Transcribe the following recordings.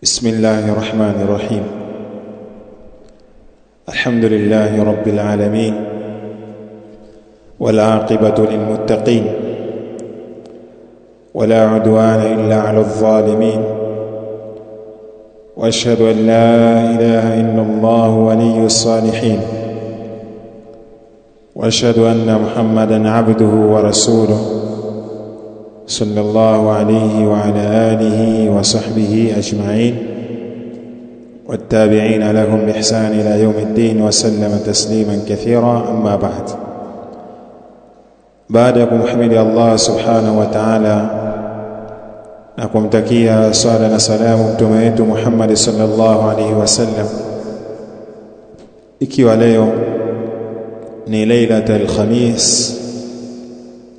بسم الله الرحمن الرحيم. الحمد لله رب العالمين والعاقبة للمتقين ولا عدوان إلا على الظالمين، وأشهد أن لا إله إلا الله ولي الصالحين، وأشهد أن محمدًا عبده ورسوله صلى الله عليه وعلى آله وصحبه أجمعين والتابعين لهم بإحسان إلى يوم الدين وسلم تسليما كثيرا. أما بعدكم حمد الله سبحانه وتعالى نكم تكيا صلاة وسلام متومه محمد صلى الله عليه وسلم. ikiwa leo ni Lailatul Khamis,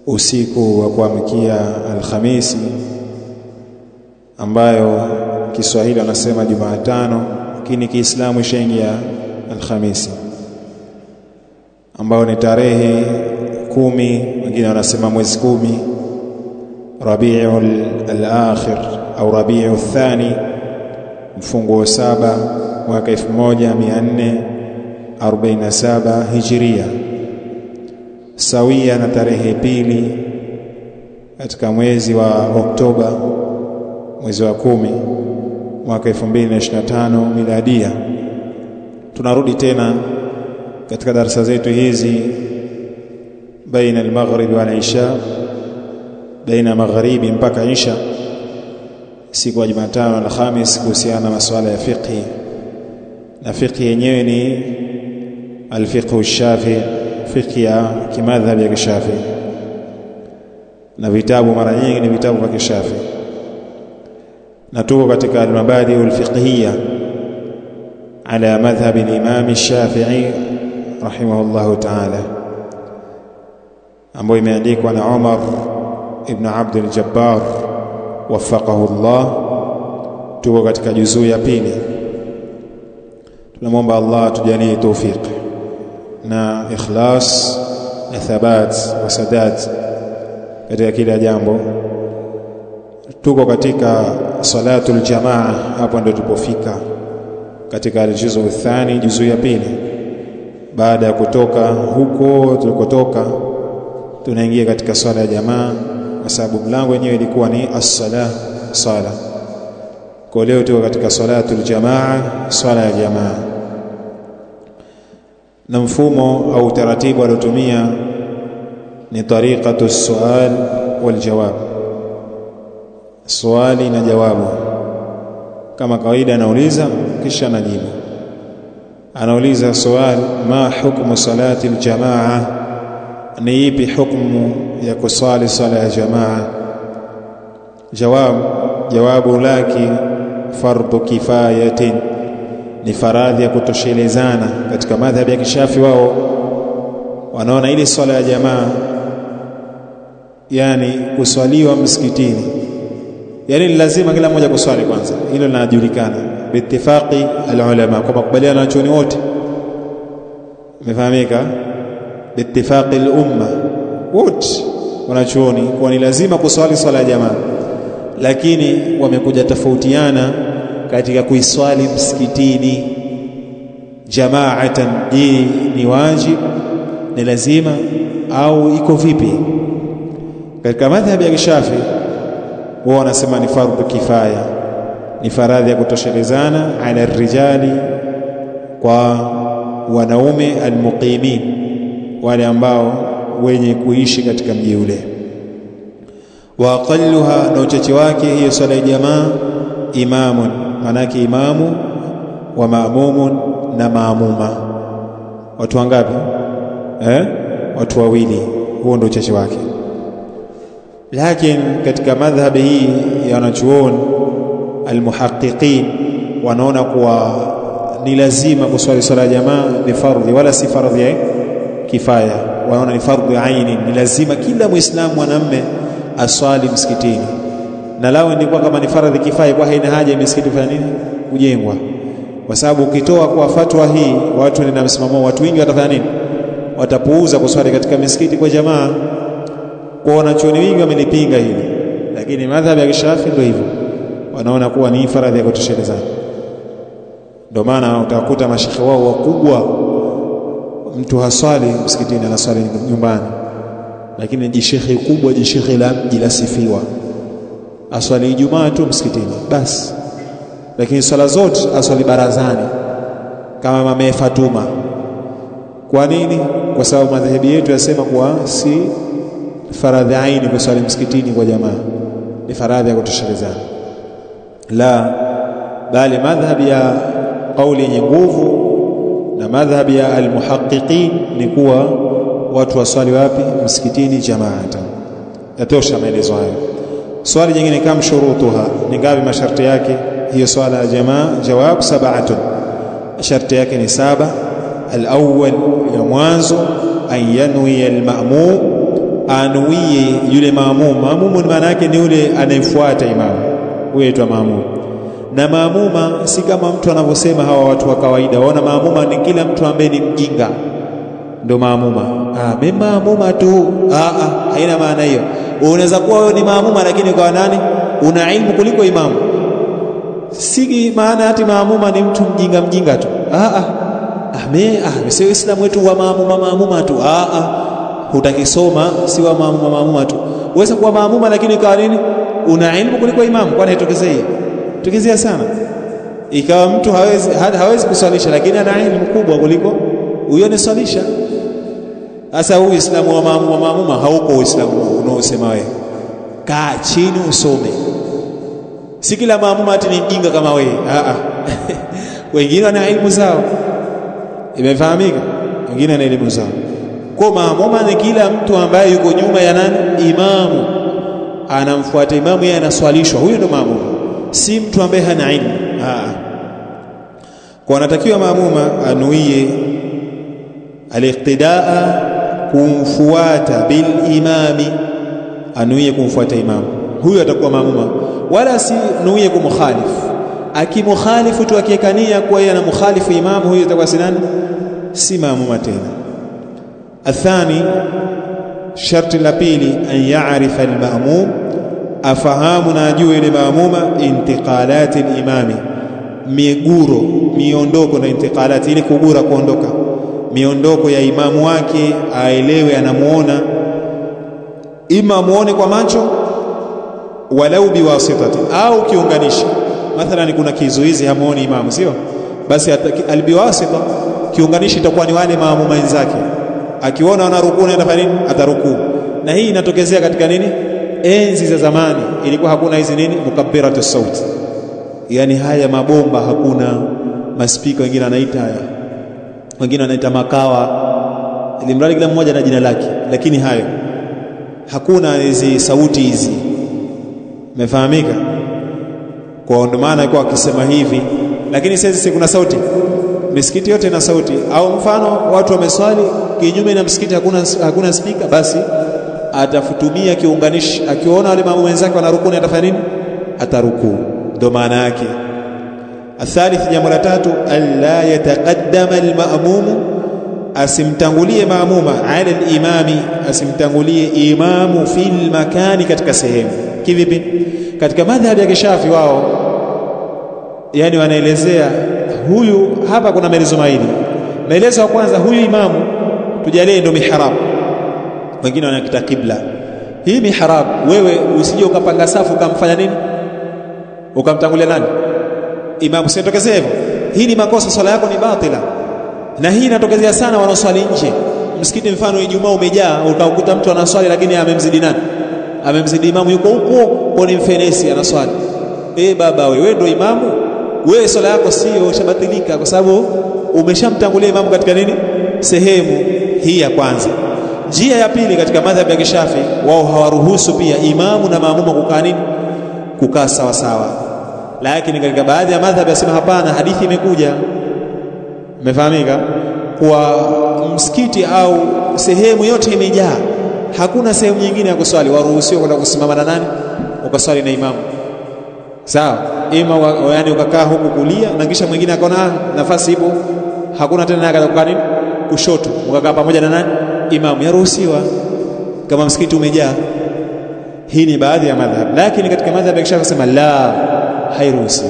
usiku wa kuamkia Alhamisi, ambayo Kiswahili wanasema Jumatano lakini Kiislamu ishaingia Alhamisi, ambayo ni tarehe 10, wengine wanasema mwezi 10 Rabiul Akhir au Rabiul Thani, mfungo 7 mwaka 1447 Hijria, sawia na tarehe 2 katika mwezi wa Oktoba, mwezi wa 10 mwaka 2025 miladia. Tunarudi tena katika darasa zetu hizi baina al-maghrib wal isha, baina magharibi mpaka isha, siku ya Jumatano na Alhamis, kuhusiana na masuala ya fiqh. Na fiqh yenyewe ni al-fiqh ash-shafi'i, fiqh ya kimadhhabi ya Kishafi, na vitabu mara nyingi ni vitabu vya Kishafi, na tuko katika al-mabadi al-fiqhiyya ala madhhab al-imam ash-Shafi'i rahimahullahu ta'ala, ambayo imeandikwa na Umar ibn Abd al-Jabbar waffaqahu Allah. Tuko katika juzuu ya 2. Tunamwomba Allah tujalie tawfik na ikhlas na thabat wa sadat katika kila jambo. Tuko katika salatul jamaa, hapo ndio tupofika katika al-juzu athani, juzu ya 2. Baada ya kutoka huko tulikotoka, tunaingia katika swala ya jamaa, kwa sababu mlango wenyewe ilikuwa ni sala. Kwa leo tuko katika salatul jamaa, swala ya jamaa, na mfumo au taratibu alotumia ni tariqatu sual wal jawab, swali na jawabu. Kama kawaida anauliza kisha anajibu. Anauliza swali, ma hukmu salati aljamaa, ni ipi hukumu ya kusali sala ya jamaa? Jawabu lake fardhu kifayatin, ni faradhi ya kutoshelezana. Katika madhhabi ya Kishafi wao wanaona ile swala ya jamaa, yani kuswaliwa msikitini, yani lazima kila mmoja kuswali kwanza. Hilo linajulikana biittifaqi alulama, kwa makubaliano ya chuoni wote, umefahamika, biittifaqi al-umma wote wanachuoni kwa ni lazima kuswali swala ya jamaa. Lakini wamekuja tofautiana katika kuiswali msikitini jamaatan. Je, ni wajib, ni lazima, au iko vipi? Katika madhhabi ya Kishafi wao wanasema ni fardhu kifaya, ni faradhi ya kutoshelezana ala rijali, kwa wanaume almuqimin, wale ambao wenye kuishi katika mji ule. Wa aqalluha, na uchache wake hiyo swala ya jamaa, imamun, manake imamu wa maamumun, na maamuma. Watu wangapi? Watu wawili. Huo ndio uchache wake. Lakini katika madhhabi hii ya wanachuoni almuhaqqiqin wanaona kuwa ni lazima kuswali swala ya jamaa, ni fardhi wala si fardhi ya kifaya. Wanaona ni fardhi aini, ni lazima kila Muislamu mwanamume aswali msikitini. Na lao ndikuwa kama ni fardhi kifaya, kwa haina haja ya msikiti kufanya nini, kujengwa. Kwa sababu ukitoa kwa fatwa hii watu ni na msimamo, watu wengi watafanya nini, watapuuza kuswali katika misikiti kwa jamaa. Kwa wanachuoni wengi wamelipinga hili, lakini madhhabi ya Kishafi ndio hivyo, wanaona kuwa ni faradhi ya kutoshelezana. Ndio maana utakuta mashekhe wao wakubwa, mtu haswali msikitini anaswali nyumbani, lakini jishekhe kubwa, jishekhe la mji lasifiwa, aswali Ijumaa tu msikitini basi, lakini swala zote aswali barazani kama Mama Fatuma. Kwa nini? Kwa sababu madhehebu yetu yasema kuwa si faradhi aini kuswali msikitini kwa jamaa, ni faradhi ya kutoshelezana. La, bali madhhabi ya kauli yenye nguvu na madhhabi ya almuhaqqiqin ni kuwa watu waswali wapi? Msikitini jamaata. Yatosha maelezo hayo. Swali jingine, kama shurutuha, ni ngapi masharti yake hiyo swala ya jamaa? Jawab, 7. Sharti yake ni 7. Al-awwal, ya mwanzo, an yanwi al-ma'mum, anuie yule maamum. Maamum ni maana yake ni yule anayefuata imamu, huyo aitwa maamum. Na maamuma si kama mtu anavyosema hawa watu wa kawaida, waona maamuma ni kila mtu ambaye ni mjinga ndio maamuma. Mimi maamuma tu. Haina maana hiyo. Unaweza kuwa wewe ni maamuma lakini kwa nani una ilmu kuliko imamu. Si maana ati maamuma ni mtu mjinga tu. Sio Uislamu wetu wa maamuma tu. Hutakisoma si wa maamuma tu. Uweza kuwa maamuma lakini kwa nini una ilmu kuliko imamu. Kwani haitokezei? Tokezea sana. Ikawa mtu hawezi kuswalisha lakini ana ilmu kubwa kuliko huyo anaswalisha. Sasa huu Uislamu wa maamuma hauko Uislamu unaosema wewe. Kaa chini usome. Si kila maamuma ati ni mjinga kama wewe. Wengine wana elimu zao. Imefahamika? Wengine wana elimu zao. Kwa maamuma ni kila mtu ambaye yuko nyuma ya nani? Imamu. Anamfuata imamu, yeye anaswalishwa. Huyo ndo maamuma. Si mtu ambaye hana ilmu. Kwa anatakiwa maamuma anuie al-iqtidaa, kumfuata bil imami, anuie kumfuata imamu. Huyo atakuwa maamuma, wala si nuie kumkhalifu. Akimukhalifu tu akiekania kwa yeye anamkhalifu imamu, huyo atakuwa si nani? Si maamuma tena. Athani, sharti la pili, an ya'rifa al-ma'mum, afahamu na ajue ile maamuma intiqalati al-imami, miguro, miondoko na intiqalati, ile kugura, kuondoka, miondoko ya imamu wake, aelewe, anamuona, ima muone kwa macho walau biwasitati, au kiunganishi. Mathalan kuna kizuizi hamuoni imamu, sio? Basi albiwasita, kiunganishi itakuwa ni wale maamuma wenzake. Akiona wanarukuu anafanya nini? Atarukuu. Na hii inatokezea katika nini? Enzi za zamani ilikuwa hakuna hizi nini? Mukabbiratu sauti. Yani haya mabomba hakuna, maspika wengine anaita haya, wengine wanaita makawa, ili mradi kila mmoja na jina lake, lakini hayo hakuna hizi sauti hizi. Umefahamika? Kwa ndo maana alikuwa akisema hivi, lakini sasa kuna sauti. Misikiti yote ina sauti. Au mfano watu wameswali kinyume na msikiti, hakuna speaker, basi atafutumia kiunganishi. Akiona wale maamumu wenzake wanarukuu atafanya nini? Atarukuu. Ndo maana yake. Athalith, jambo la tatu, alla yataqaddama al-ma'mumu, asimtangulie maamuma ala al-imami, asimtangulie imamu fil makani, katika sehemu. Kivipi? Katika madhhabi ya Kishafi wao yani wanaelezea huyu, hapa kuna maelezo mawili. Maelezo ya kwanza, huyu imamu tujalie ndo mihrab, wengine wanakita kibla. Hii mihrab, wewe usije ukapanga safu ukamfanya nini? Ukamtangulia nani? Imamu. Sitokezea hivyo. Hii ni makosa, swala yako ni batila. Na hii inatokezea sana wanaoswali nje. Msikiti mfano Ijumaa umejaa, utakuta mtu anaswali lakini amemzidi nani? Amemzidi imamu, yuko huko kwa ni mfenesi anaswali. Baba wewe ndio imamu, wewe swala yako sio, ushabatilika kwa sababu umeshamtangulia imamu katika nini? Sehemu hii ya kwanza. Njia ya pili, katika madhhabi ya Kishafi wao hawaruhusu pia imamu na maamuma kukaa nini? Kukaa sawa sawa. Lakini katika baadhi ya madhhabi yasema hapana, hadithi imekuja, umefahamika, kwa msikiti au sehemu yote imejaa, hakuna sehemu nyingine ya kuswali, waruhusiwa kwenda kusimama na nani? Ukaswali na imamu. Sawa? Yani ukakaa huku kulia na kisha mwingine akaona nafasi ipo, hakuna tena naye akakaa nini? Kushoto, ukakaa pamoja na nani? Imamu. Yaruhusiwa kama msikiti umejaa. Hii ni baadhi ya madhhabi, lakini katika madhhabi ya Kishafi sema la, hairuhusi.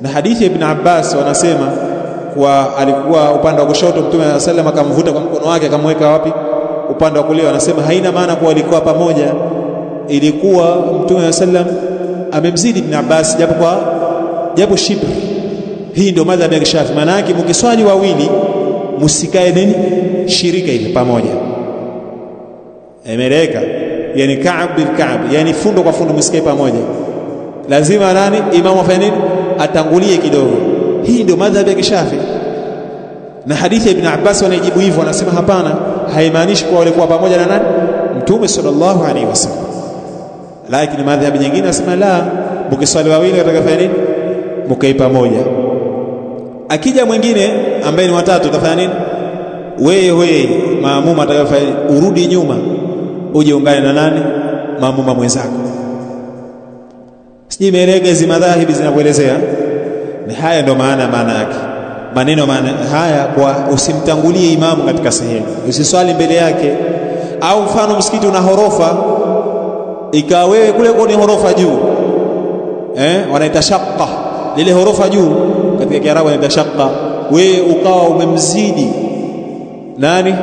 Na hadithi ya Ibn Abbas wanasema kwa alikuwa upande wa kushoto, Mtume sallallahu alaihi wasallam akamvuta kwa mkono wake akamweka wapi? Upande wa kulia. Wanasema haina maana kwa walikuwa pamoja, ilikuwa Mtume sallallahu alaihi wasallam amemzidi Ibn Abbas japo shibr. Hii ndio madhhabi ya Shafi. Maana yake mkiswali wawili msikae nini shirika ile pamoja, imeleka yani Ka'b bil Ka'b, yani fundo kwa fundo msikae pamoja, lazima nani imamu afanye nini atangulie kidogo. Hii ndio madhhabi ya Shafi. Na hadithi ya Ibn Abbas wanajibu hivyo, wanasema hapana, haimaanishi kwa wale kuwa pamoja na nani Mtume sallallahu alaihi wasallam. Lakini madhhabi nyingine nasema la, mkiswali wawili watakafanya nini mkae pamoja. Akija mwingine ambaye ni watatu utafanya nini? Wewe maamuma atakafanya urudi nyuma uje ungane na nani maamuma mwenzako. Siji meeleza hizi madhahibi zinavyoelezea. Ni haya ndio maana yake. Maneno haya kwa usimtangulie imamu katika sehemu. Usiswali mbele yake. Au mfano msikiti una horofa, ikawa wewe kule kwa ni horofa juu. Wanaita shaqqa. Lile horofa juu katika Kiarabu wanaita shaqqa. Wewe ukawa umemzidi nani?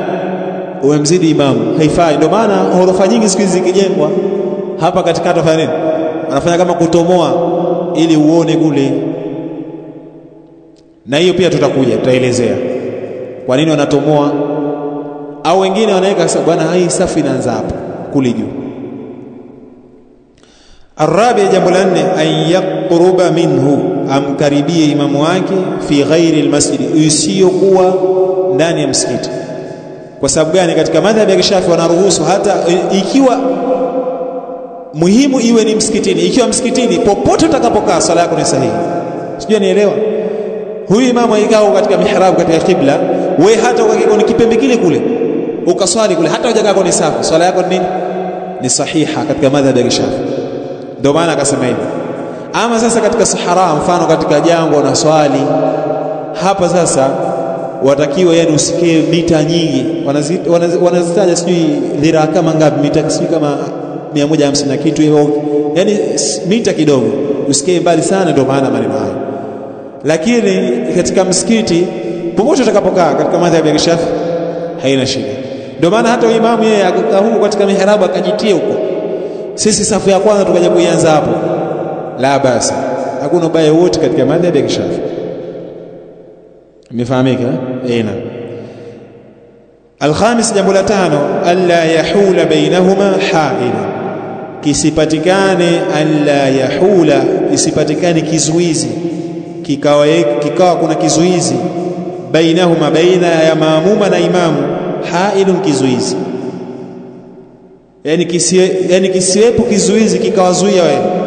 Umemzidi imamu. Haifai. Ndio maana horofa nyingi siku hizi zikijengwa hapa katikati wafanya nini? Wanafanya kama kutomoa ili uone kule. Na hiyo pia tutaelezea kwa nini wanatomoa. Au wengine wanaweka bwana hii safu inaanza hapo kule juu. Arabi, jambo la 4, an yaqruba minhu, amkaribie imamu wake fi ghairi almasjid, isiyokuwa ndani ya msikiti. Kwa sababu gani? Katika madhhabi ya Shafi wanaruhusu hata ikiwa muhimu iwe ni msikitini. Ikiwa msikitini popote utakapokaa swala yako ni sahihi. Sijui nielewa. Huyu imamu ikao katika mihrab katika kibla, wewe hata ukakiko ni kipembe kile kule ukaswali kule, hata hujakaa kwa safu, swala yako nini? Ni sahiha katika madhhabi ya Shafi. Ndio maana akasema hivi. Ama sasa katika sahara, mfano katika jangwa na swali hapa, sasa watakiwa yani usikie mita nyingi, wanazitaja sijui dhiraa kama ngapi, mita sijui kama 150 na kitu hivyo, yani mita kidogo, usikie mbali sana. Ndio maana maneno haya. Lakini katika msikiti popote utakapokaa katika madhhabi ya Shafi haina shida. Ndio maana hata imamu yeye akakaa huko katika mihrabu akajitia huko, sisi safu ya kwanza tukaja kuianza hapo, la basi, hakuna ubaya wote katika madhhabi ya Shafi. Imefahamika? Aina. Al-khamis, jambo la 5, alla yahula bainahuma haila, kisipatikane alla yahula, isipatikane kizuizi, kikawa kuna kizuizi bainahuma, baina ya maamuma na imamu, hailun, kizuizi yani kisiwepo kizuizi kikawazuia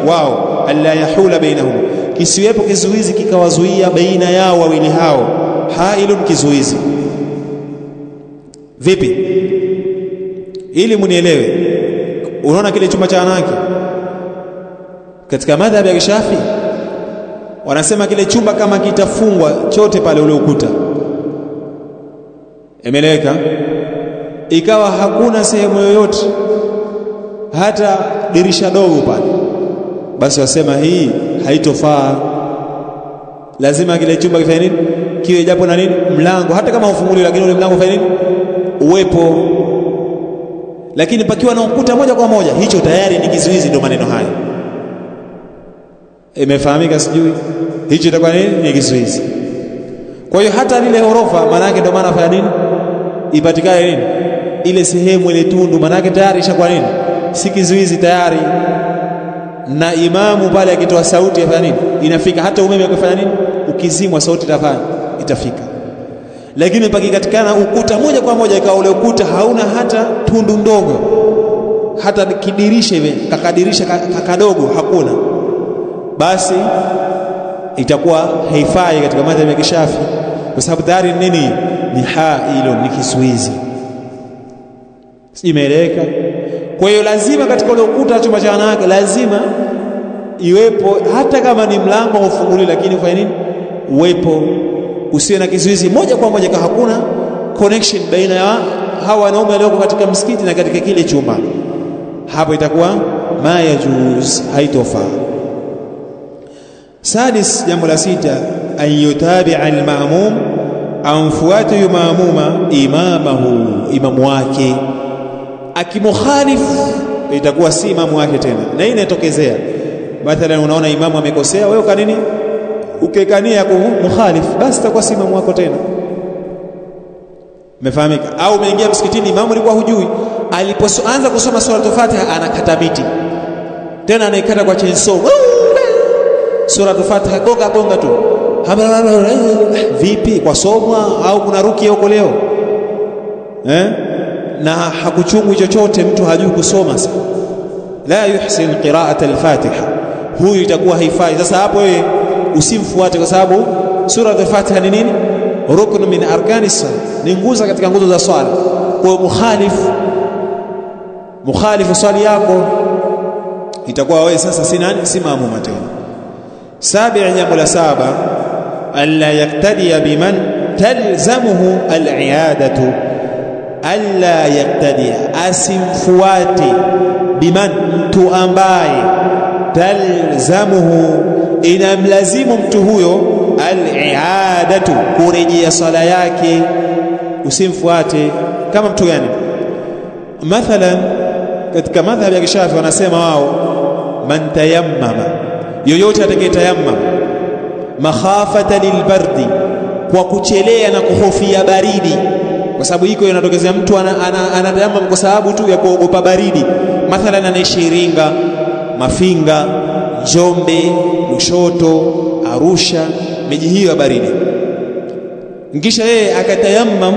wao, alla yahula bainahuma, kisiwepo kizuizi kikawazuia baina yao wawili hao, hailun, kizuizi. Vipi ili munielewe? Unaona kile chumba cha wanawake katika madhhabi ya Shafi wanasema kile chumba kama kitafungwa chote pale ule ukuta, imeleka ikawa hakuna sehemu yoyote hata dirisha dogo pale, basi wasema hii haitofaa. Lazima kile chumba kifanye nini? Kiwe japo na nini? Mlango, hata kama ufunguliwe, lakini ule mlango fanye nini? Uwepo. Lakini pakiwa na ukuta moja kwa moja, hicho tayari ni kizuizi. Ndio maneno haya. Imefahamika sijui? Hicho itakuwa nini? Ni kizuizi. Kwa hiyo hata lile ghorofa, maana yake ndio maana fanya nini? Ipatikane nini? Ile sehemu ile tundu, maana yake tayari ishakuwa nini? Si kizuizi tayari. Na imamu pale akitoa sauti afanya nini? Inafika. Hata umeme ukifanya nini? Ukizimwa sauti itafika. Lakini pakikatikana ukuta moja kwa moja, ikawa ule ukuta hauna hata tundu ndogo, hata kidirisha hivi kakadirisha kakadogo hakuna, basi itakuwa haifai katika madhhabi ya Shafi, kwa sababu tayari nini? Ni hailo, ni kizuizi. Imeeleweka? Kwa hiyo lazima katika ule ukuta wa chumba cha wanawake lazima iwepo, hata kama ni mlango ufunguli, lakini ufanye nini? Uwepo, usiwe na kizuizi moja kwa moja, kama hakuna connection baina ya hawa wanaume walioko katika msikiti na katika kile chumba, hapo itakuwa ma yajuz, haitofaa. Sadis, jambo la sita, an yutabi'a al-ma'mum, amfuatu maamuma imamu wake. Akimukhalif itakuwa si imamu wake tena. Na hii inatokezea mathalan, unaona imamu amekosea, wewe kanini ukekania kumukhalif, basi itakuwa si imamu wako tena. Umefahamika? Au umeingia msikitini, imamu alikuwa hujui, alipoanza kusoma sura al-Fatiha anakata miti tena, anaikata kwa chainsaw, sura al-Fatiha gonga tu. Vipi, kwa somwa au kuna rukia huko leo na hakuchungu chochote, mtu hajui kusoma, sasa la yuhsin qira'at al-Fatiha, huyu itakuwa haifai. Sasa hapo wewe usimfuate, kwa sababu sura al-Fatiha ni nini? Rukn min arkani salat, ni nguzo katika nguzo za swala. Kwa mukhalifu swali yako itakuwa wewe sasa si nani? Si maamuma tena. Sabi, jambo la saba, alla yaqtadiya biman talzamuhu al-i'adatu, alla yaqtadiya, asimfuate, biman, mtu ambaye talzamuhu, inamlazimu mtu huyo, al-i'adatu, kurejea sala yake. Usimfuate. Kama mtu gani? Mathalan katika madhhabi ya Kishafi wanasema wao, man tayammama, yoyote atakayetayammam, makhafata lilbardi, kwa kuchelea na kuhofia baridi, kwa sababu iko inatokezea mtu anatayammam kwa sababu tu ya kuogopa baridi. Mathalan anaishi Iringa, Mafinga, Njombe, Lushoto, Arusha, miji hiyo ya baridi, kisha yeye akatayammam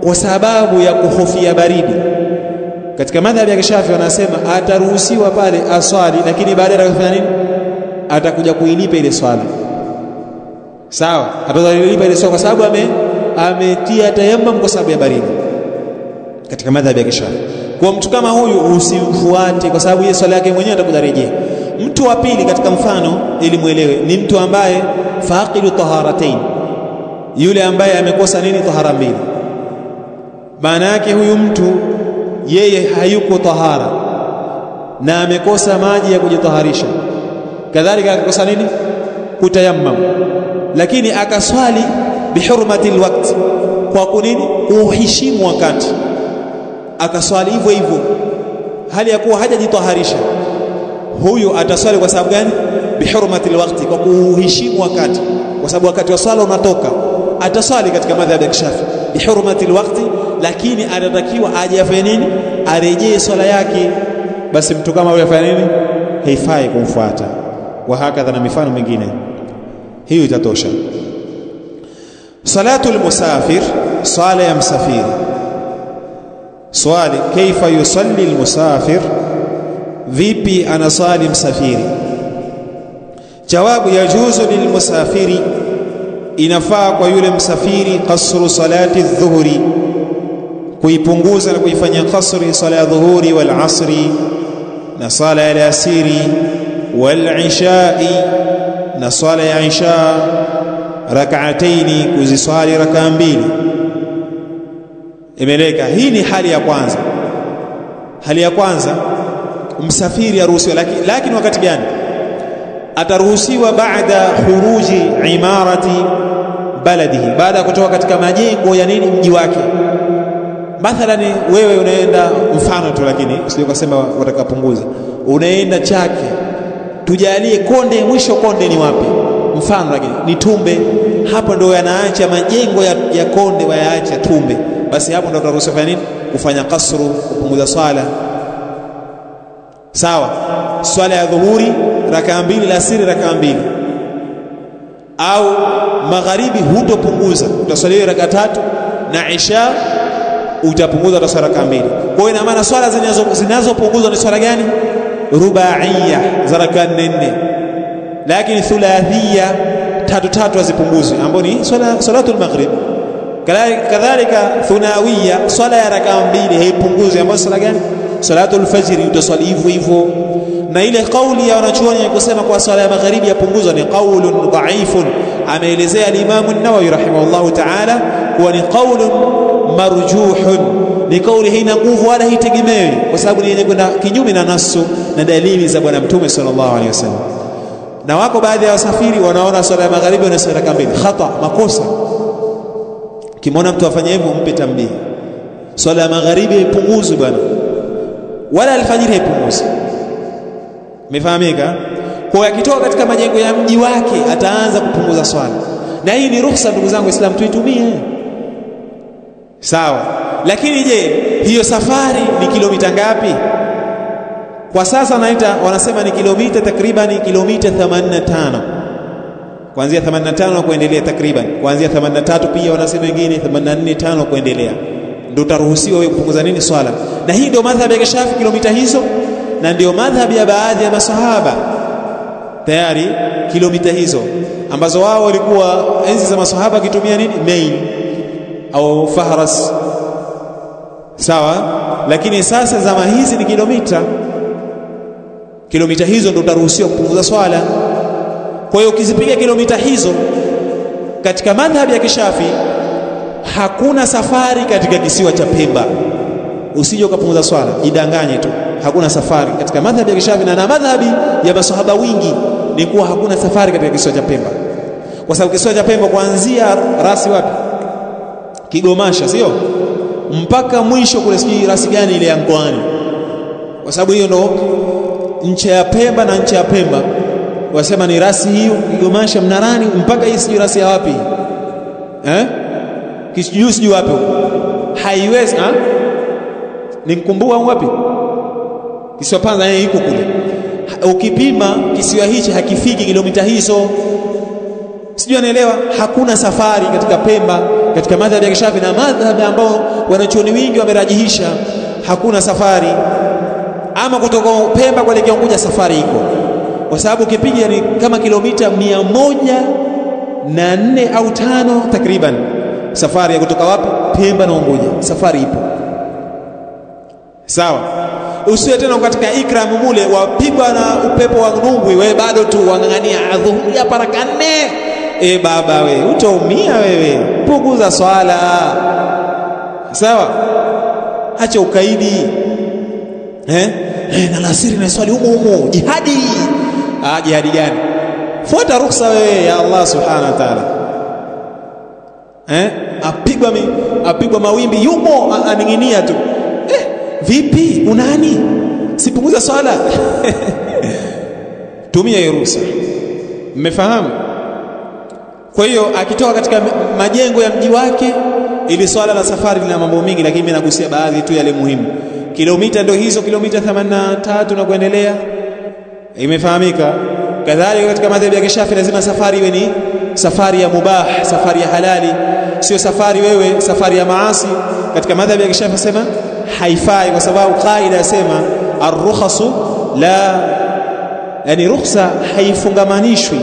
kwa sababu ya kuhofia baridi. Katika madhhabi ya Kishafi wanasema ataruhusiwa pale aswali, lakini baadaye atakufanya nini? Atakuja kuilipa ile swala. Sawa, atakulipa ile swala kwa sababu ametia tayammum kwa sababu ya baridi, katika madhhabi ya Kishafi. Kwa mtu kama huyu usimfuate, kwa sababu ile swala yake mwenyewe atakuja rejea. Mtu wa pili katika mfano, ili muelewe, ni mtu ambaye faqidu taharatain, yule ambaye amekosa nini? Tahara mbili. Maana yake huyu mtu yeye hayuko tahara na amekosa maji ya kujitaharisha, kadhalika akakosa nini? Kutayammam, lakini akaswali bihurmati alwaqt, kwa kunini? Uheshimu wakati, akaswali hivyo hivyo hali ya kuwa hajajitaharisha. Huyu ataswali kwa sababu gani? Bihurmati alwaqt, kwa kuheshimu wakati, kwa sababu wakati wa swala unatoka. Ataswali katika madhhabi ya Kishafi bihurmati alwaqt, lakini anatakiwa aje afanye nini? Arejee swala yake. Basi mtu kama yule afanye nini? Haifai kumfuata. Wa hakadha, na mifano mingine, hiyo itatosha. Salatul musafir, swala ya msafiri. Swali, kaifa yusalli almusafir, vipi anasali msafiri? Jawabu, yajuzu lilmusafiri, inafaa kwa yule msafiri, qasru salati dhuhuri, kuipunguza na kuifanya qasri sala ya dhuhuri, wal asri, na sala ya alasiri, wal ishai, na sala ya isha, rak'ataini, kuziswali rak'a mbili. Imeleka. Hii ni hali ya kwanza. Hali ya kwanza, msafiri aruhusiwa, lakini wakati gani? Ataruhusiwa baada khuruji imarati baladihi, baada ya kutoka katika majengo ya nini? Mji wake. Mathalan wewe unaenda, mfano tu, lakini usije kusema watakapunguza, unaenda Chake, tujalie Konde, mwisho Konde ni wapi? Mfano, lakini ni Tumbe. Hapo ndio yanaacha majengo ya Konde, wayaacha Tumbe. Basi hapo ndio utaruhusiwa kufanya nini? Kufanya kasru, kupunguza swala. Sawa, swala ya dhuhuri rak'a mbili, la asiri rak'a mbili, au magharibi hutopunguza, utaswali rak'a tatu, na isha utapunguza, utaswali rak'a mbili. Kwa hiyo ina maana swala zinazopunguzwa ni swala gani? Rubaiya za rak'a 4, lakini thulathia tatu hazipunguzwi, ambapo ni salatul maghrib. Kadhalika thunawiya, swala ya rak'a mbili haipunguzwi, ambapo swala gani? Salatul fajr, utaswali hivyo hivyo. Na ile kauli ya wanachuoni ya kusema kwa swala ya magharibi yapunguzwa ni qaulun dhaifun, ameelezea al-Imam an-Nawawi rahimahullahu ta'ala kuwa ni qaulun marjuhun, ni kauli haina nguvu wala haitegemewi, kwa sababu ni yenye kwenda kinyume na nasu na dalili za Bwana Mtume sallallahu alaihi wasallam. Na wako baadhi ya wasafiri wanaona swala ya magharibi wanaswali raka mbili. Khata, makosa. Kimona mtu afanye hivyo mpe tambii. Swala ya magharibi ipunguzwe bwana. Wala alfajiri ipunguzwe. Umefahamika? Kwa akitoka katika majengo ya mji wake ataanza kupunguza swala. Na hii ni ruhusa ndugu zangu Waislamu tuitumie. Sawa. Lakini je, hiyo safari ni kilomita ngapi? Kwa sasa wanasema ni kilomita takriban kilomita 85. Kuanzia 85 kuendelea takriban. Kuanzia 83 pia wanasema wengine 84 kuendelea. Ndio utaruhusiwa wewe kupunguza nini swala. Na hii ndio madhhabi ya Shafi kilomita hizo, na ndio madhhabi ya baadhi ya masahaba. Tayari kilomita hizo ambazo wao walikuwa enzi za masahaba kitumia nini? Mail au fahras. Sawa? Lakini sasa zama hizi ni kilomita hizo ndio utaruhusiwa kupunguza swala. Kwa hiyo ukizipiga kilomita hizo katika madhhabi ya Kishafi hakuna safari katika kisiwa cha Pemba. Usije ukapunguza swala, jidanganye tu. Hakuna safari katika madhhabi ya Kishafi na madhhabi ya masahaba wingi ni kuwa hakuna safari katika kisiwa cha Pemba. Kwa sababu kisiwa cha Pemba kuanzia rasi wapi? Kigomasha, sio? Mpaka mwisho kule sijui rasi gani ile ya Ngwani. Kwa sababu hiyo ndo nchi ya Pemba, na nchi ya Pemba wasema ni rasi hiyo Kigomasha Mnarani mpaka hii sijui rasi ya wapi? Sijui wapi. Haiwezi Nikumbua wapi? Kisiwa Panza iko kule. Ukipima kisiwa hichi hakifiki kilomita hizo. Sijui anaelewa. Hakuna safari katika Pemba katika madhhabi ya Kishafi na madhhabi ambao wanachuoni wingi wamerajihisha, hakuna safari. Ama kutoka Pemba kuelekea Unguja safari iko. Kwa sababu ukipiga ni kama kilomita 104 au 5 takriban. Safari ya kutoka wapi? Pemba na Unguja. Safari ipo. Sawa. Usiwe tena katika ikram mule wapigwa na upepo wa ngungwi, wewe bado tu wangangania adhuhuri hapa raka 4. Baba wewe utaumia wewe. Punguza swala. Sawa? Acha ukaidi. Na alasiri na swali humo jihadi. Jihadi gani? Fuata ruhusa wewe ya Allah subhanahu wa ta'ala. Apigwa mawimbi yumo aninginia tu. Vipi? Unani? Sipunguza swala. Tumia hiyo ruhusa. Mmefahamu? Kwa hiyo akitoka katika majengo ya mji wake, ili swala la safari lina mambo mengi, lakini mimi nagusia baadhi tu yale muhimu. Kilomita ndio hizo, kilomita 83 na kuendelea. Imefahamika? Kadhalika katika madhhabi ya Kishafi lazima safari iwe ni safari ya mubah, safari ya halali, sio safari safari ya maasi. Katika madhhabi ya Kishafi sema haifai, kwa sababu kaida yasema ar-rukhasu la, yani rukhsa haifungamanishwi